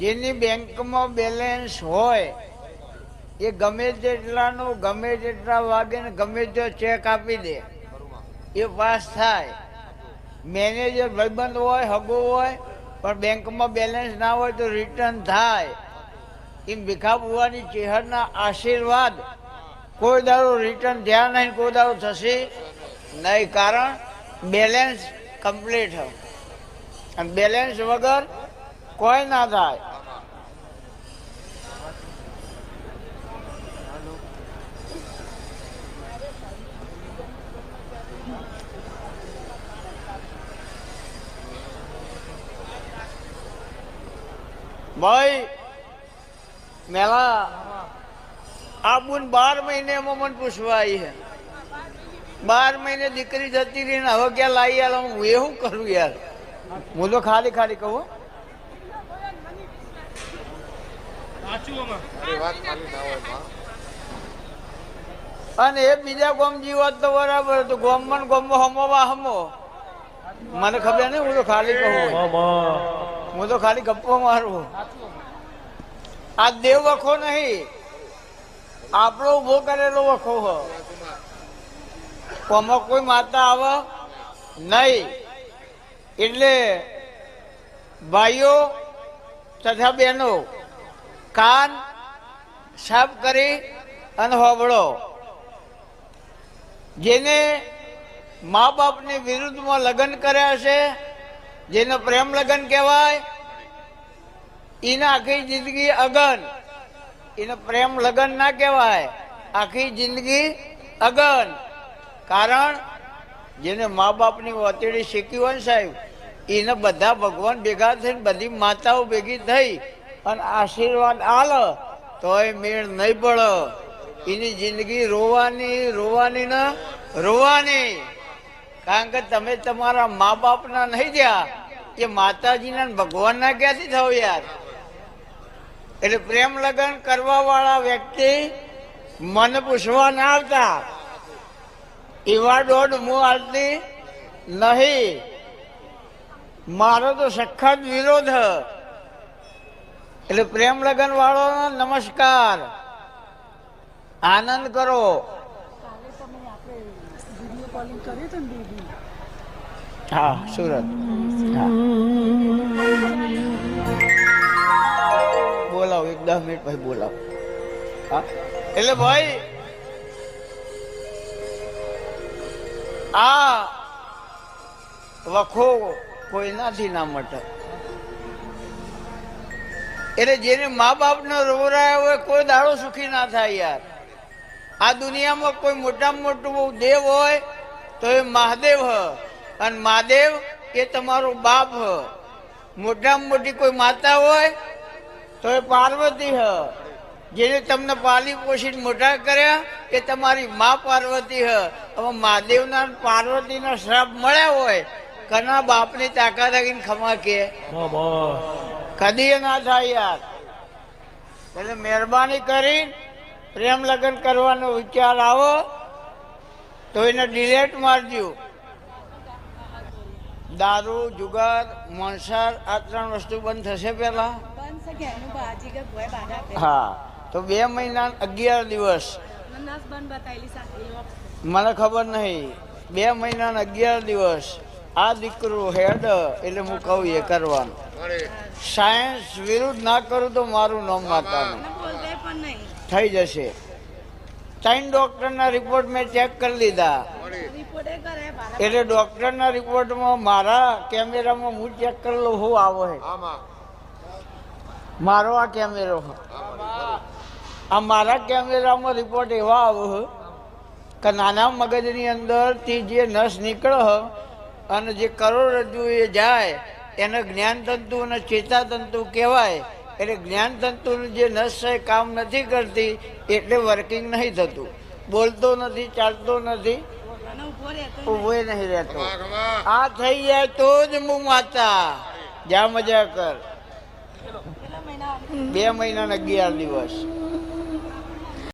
જેની બેંકમાં બેલેન્સ હોય એ ગમે તેટલાનું ગમે તેટલા વાગે ને ગમે તે ચેક આપી દે એ પાસ થાય. મેનેજર ભાઈબંધ હોય હગો હોય પણ બેંકમાં બેલેન્સ ના હોય તો રિટર્ન થાય. એમ ભીખા બુવાની ચેહરના આશીર્વાદ કોઈ દાડો રિટર્ન થયા નહીં, કોઈ દાડો થશે નહીં, કારણ બેલેન્સ કમ્પ્લીટ હોય અને બેલેન્સ વગર કોઈ ના થાય. ભાઈ મેલા આબુ 12 મહિને એમાં મને પૂછવા આવી છે. 12 મહિને દીકરી જતી રહી ને હવે ક્યાં લાવી યાર, હું એવું કરું યાર. હું તો ખાલી ખાલી કહું. અને એ બીજા ગોમ જીવત તો બરાબર હતું, ગોમમાં ગોમમાં હમોવા હમો મને ખબર નહીં. હું તો ખાલી કહું, હું તો ખાલી ગપ્પો મારું. આ દેવ વખો નહીં, આપણો ઉભો કરેલો વખો હો. આમાં કોઈ માતા આવે નહીં. એટલે ભાઈઓ તથા બહેનો કાન સાફ કરી અને હોબળો. જેને મા બાપની વિરુદ્ધમાં લગ્ન કર્યા છે, જેને પ્રેમ લગ્ન કહેવાય, એને આખી જિંદગી અગન. એને પ્રેમ લગ્ન ના કહેવાય, આખી જિંદગી અગન. કારણ જેને મા બાપની વતેડી શીખી હોય ને સાહેબ, એને બધા ભગવાન ભેગા થઈને બધી માતાઓ ભેગી થઈ અને આશીર્વાદ આલે તો એ મેળ નહીં પડે. એની જિંદગી રોવાની રોવાની ને રોવાની. કારણ કે તમે તમારા મા બાપના નહીં ગયા, એ માતાજીના ભગવાનના ક્યાંથી થાવ યાર. એટલે પ્રેમ લગ્ન કરવા વાળા વ્યક્તિ મને પૂછવા ના આવતા, એવા દોઢ હું આવતી નહીં. મારો તો સખત વિરોધ. એટલે પ્રેમ લગ્ન વાળો નમસ્કાર, આનંદ કરો. હા સુરત. હા બોલાવો, 10 મિનિટ પછી બોલાવો. હા એટલે ભાઈ આ વખો કોઈનાથી ના મટે. એટલે જેને મા બાપને રોવરાયા હોય કોઈ દાડો સુખી ના થાય યાર. આ દુનિયામાં કોઈ મોટામાં મોટું દેવ હોય તો એ મહાદેવ હ, અને મહાદેવ એ તમારો બાપ હ. મોટામાં મોટી કોઈ માતા હોય તો એ પાર્વતી હ. જેને તમને પાલી પોષીને મોટા કર્યા એ તમારી મા પાર્વતી હ. હવે મહાદેવના પાર્વતીના શ્રાપ મળ્યા હોય, કના બાપની તાકાત રાખીને ખમા કે કદી ના થાય યાર. એટલે મહેરબાની કરી પ્રેમ લગ્ન કરવાનો વિચાર આવો તો એને ડિલેટ મારજો. દારૂ, જુગાર, મોણસાર આ 3 વસ્તુ બંધ થશે પેલા. હા તો 2 મહિના 11 દિવસ મને ખબર નહીં. 2 મહિના 11 દિવસ આ દીકરો હેડ એટલે હું કહું એ કરવાનું. સાયન્સ વિરુદ્ધ ના કરું તો મારું નામ માતાનું થઈ જશે. 3 ડોક્ટરના રિપોર્ટ મેં ચેક કરી લીધા. એટલે ડોક્ટરના રિપોર્ટમાં મારા કેમેરામાં હું ચેક કરી લઉં શું આવે. મારો આ કેમેરો, આ મારા કેમેરામાં રિપોર્ટ એવા આવે કે નાના મગજની અંદરથી જે નસ નીકળે અને જે કરોડરજ્જુ એ જાય એને જ્ઞાનતંતુ અને ચેતાતંતુ કહેવાય. એટલે જ્ઞાનતંતુનું જે નસ છે કામ નથી કરતી એટલે વર્કિંગ નહીં થતું. બોલતો નથી, ચાલતો નથી, ઉભો નહીં રહેતો. આ થઈ જાય તો જ હું માતા. જા મજા કર. 2 મહિના 11 દિવસ